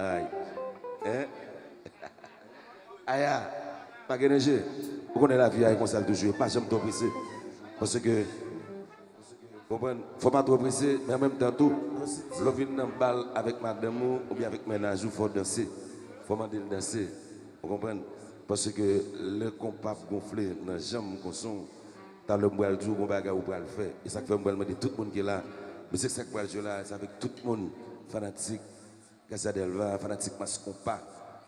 Aïe. Hein? Aïe. Pas de neige. Vous connaissez la vie avec un salle de jeu. Pas jamais trop pressé. Parce que. Il ne faut pas trop presser, mais en même temps, tout. L'on vient dans le bal avec madame ou bien avec ménage, il faut danser. Il faut demander de danser. Vous comprenez? Parce que le compas gonflé dans les jambes, dans le bois, tout le bagage ou le faire. Et ça fait que je tout le monde qui est là. Mais c'est ça que je suis là, c'est avec tout le monde fanatique. Casadelva, fanatique mas compas,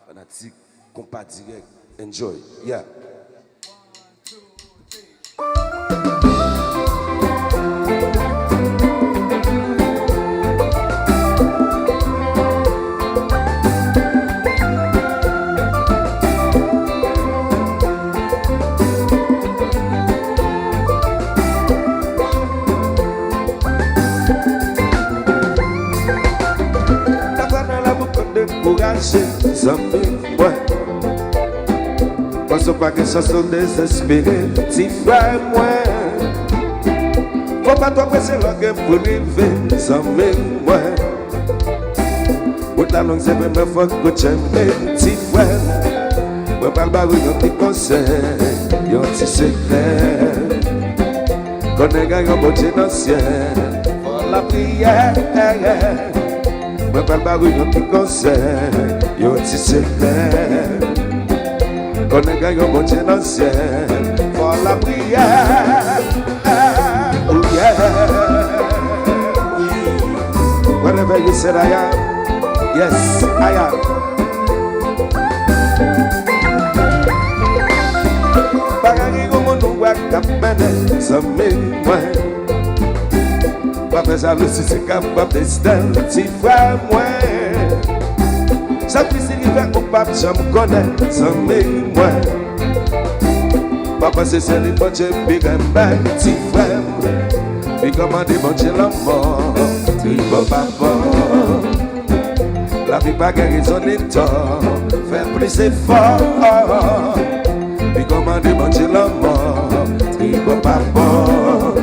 fanatique compas direct. Enjoy. Yeah. Ouais. Pense pas que ça soit désespéré, si frère moi. Faut pas trop presser la gueule pour arriver, sans même moi. Pour la longue, c'est même fois que j'aime, si frère. Moi, pas le barou, y'a un petit conseil, y'a un petit secret. Quand on gagne un bon Dieu dans le ciel, pour la prière. Moi, pas le barou, y'a un petit conseil. Yo ti secret, qu'on a gagné mon Dieu dans le ciel, pour la prière, oh yeah. Whenever you said I am, yes I am. Bagagi como no guaca pene, samé moi. Pas faire le si c'est capable de style, si frère moi. Ça fait si l'hiver au pape, j'aime connaître, ça m'aime moi. Papa c'est le bon Dieu, big and bad, petit frère. Puis comment des bon Dieu la mort, tu vas pas fort. La vie pas guérison ni tort, fais plus effort. Puis comment des bon Dieu la mort, tu vas pas fort.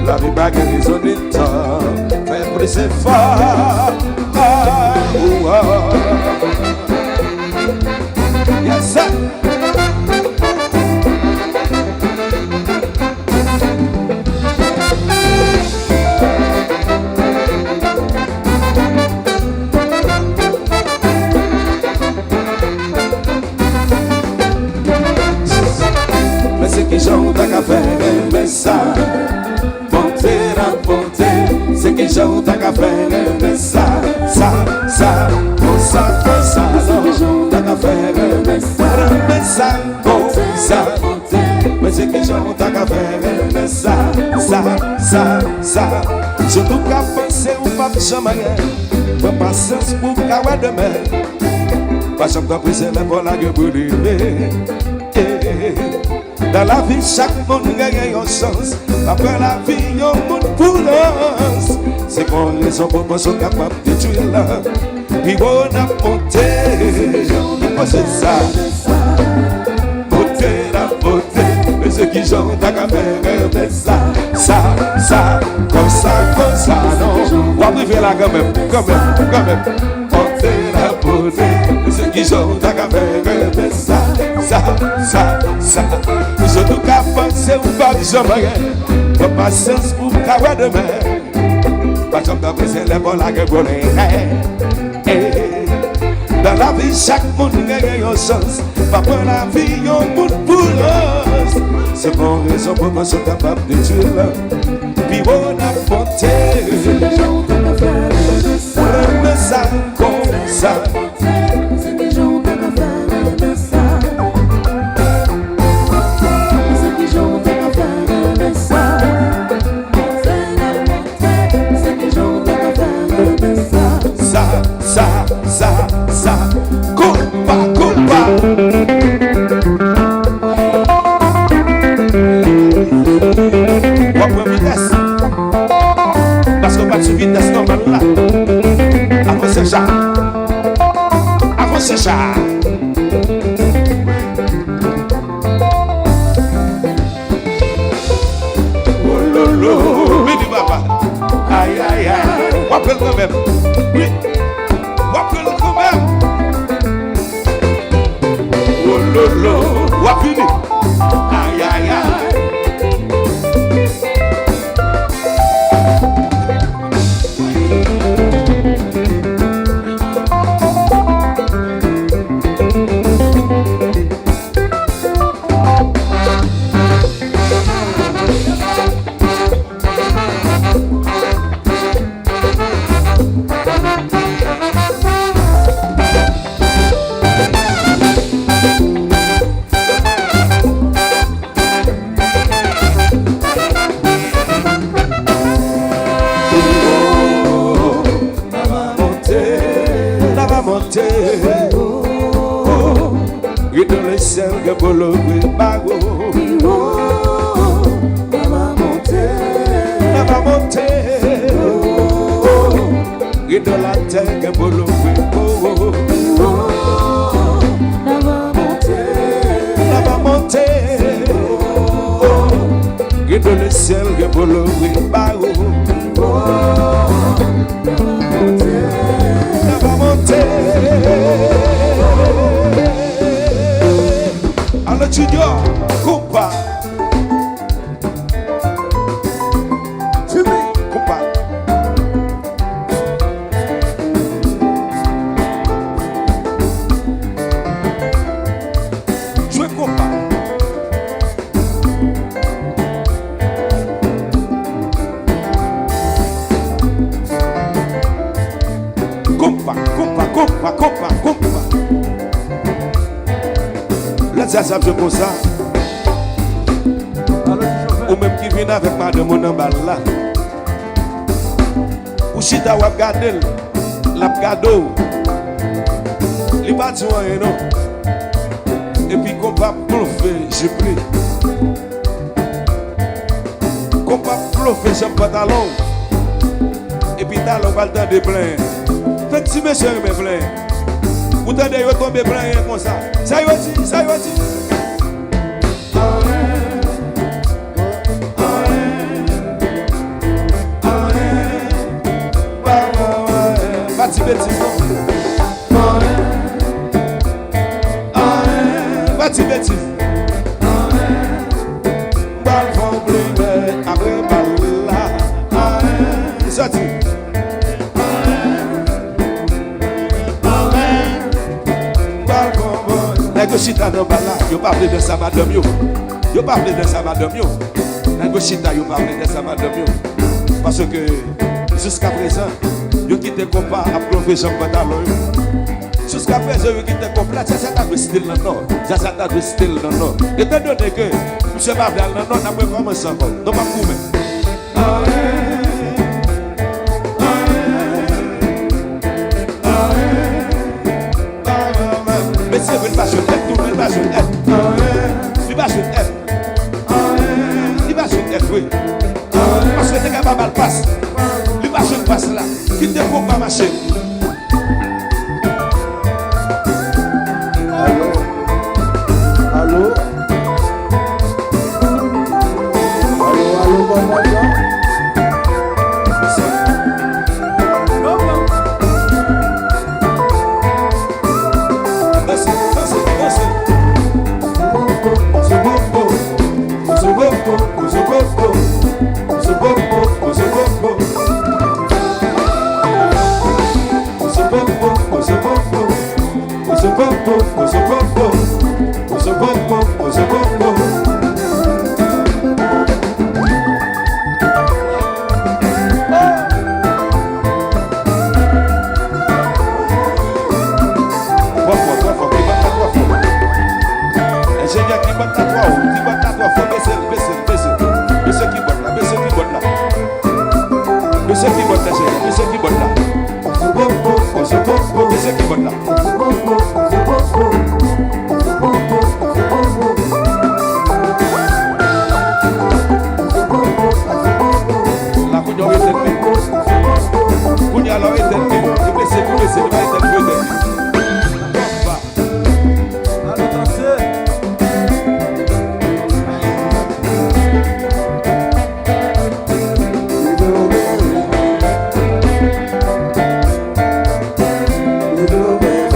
La vie pas guérison ni tort, fais plus effort. Oh, oh. Yes, sir. Mais c'est qui j'en t'as qu'à faire, mais ça, monter, rapporter, c'est qui j'en t'as qu'à faire, mais ça. Ça, comme ça, non, t'as qu'à faire, mais ça, comme ça, mais c'est que j'en t'as qu'à faire, mais ça, surtout qu'à penser ou pas jamais, pas patience pour qu'à demain, pas jamais qu'à briser les pour la gueule brûlée. Dans la vie, chaque monde gagne un sens, après la vie, un monde pour l'os. C'est pour raison pour moi, je suis capable de tuer là. Puis on a monté, c'est ça. Beauté, la beauté, mais ceux qui chantent à faire, ça, comme ça, non. On va priver là quand même. Beauté, la beauté, mais ceux qui chantent à faire, ça. Surtout qu'à penser ou pas jamais, pas patience pour qu'à demain. Pas comme dans les bons la gueule brûlée. Dans la vie, chaque monde gagne un sens. Pas pour la vie, un monde pour l'os. C'est pour raison pour moi, je suis capable de tuer là. Puis on a monté. On a ça comme ça. Ça, culpa. On va prendre vitesse. Parce qu'on va sur vitesse normale là. Avancez ça. Oh lolo, oui, papa. Aïe. On va prendre quand même. Oui. On va prendre monter. Et dans le ciel, que pour le bago. La va monter. Et dans la terre, que pour le bago. La va monter. Et dans le ciel, que pour le bago. La va monter. Alors tu dis, compa. Tu me compa. Jouez compa. Compa. Là, ça je comme ça. Ou même qui vient avec madame mon embal là. Ou si tu as regardé, la gado. Les bâtiments, non. Et puis, compa ploufé, j'ai pris. Compa ploufé, j'ai pantalon. Et puis, talon, pas le temps de plein. Fait que si monsieur me plein. Vous t'entendez, vous tombez plein comme ça. Ça y est, ça y est. Bati beti. Bati beti. Bal fond bleu, après bal là. Sorti. Négociata dans bala, yo parle de ça madame yo. Yo parle de ça madame yo. Négociata yo parle de ça madame yo. Parce que jusqu'à présent, yo quitté compas à profession pantalon. Jusqu'à présent, yo quitté compas, ça ça de style dans nord. Ça de style dans nord. Étant donné que monsieur Babel dans nord n'a pas commencé encore. Non pas pour moi. Mais c'est une passion, tout le passion. Il va sur F. Il va sur F, oui. Parce que t'es capable de passer. Il va sur passe là. Qui te faut pas marcher. Allô, bon matin. Little bit.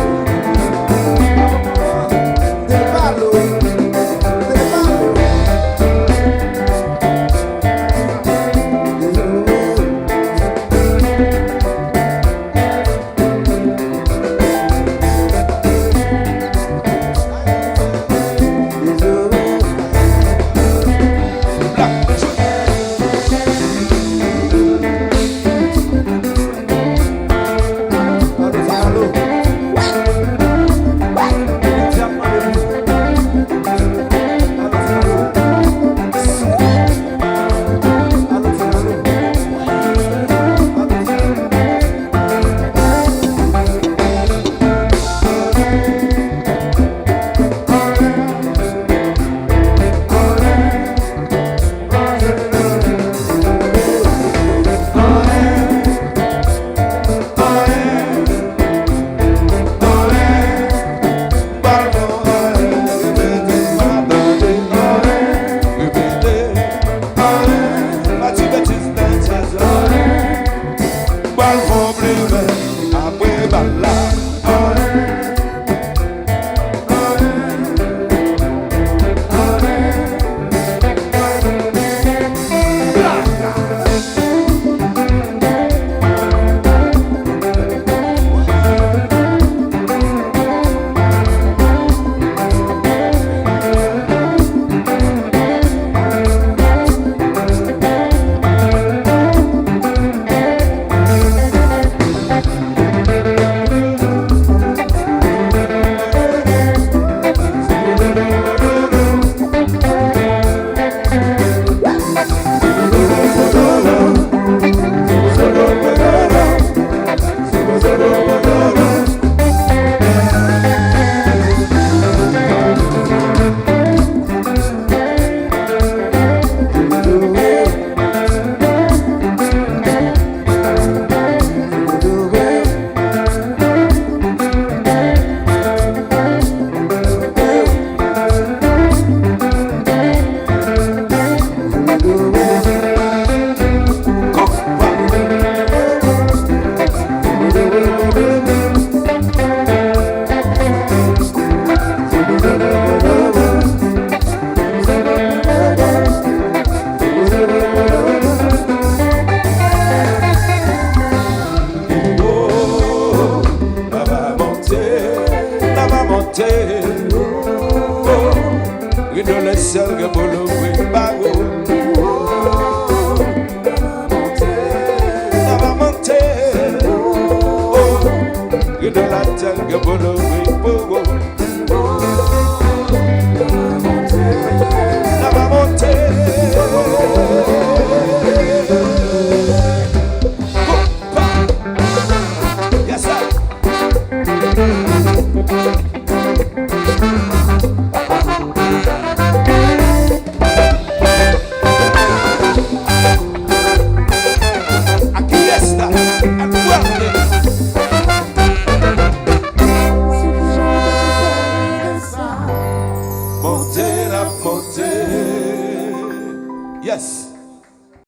de la jungle,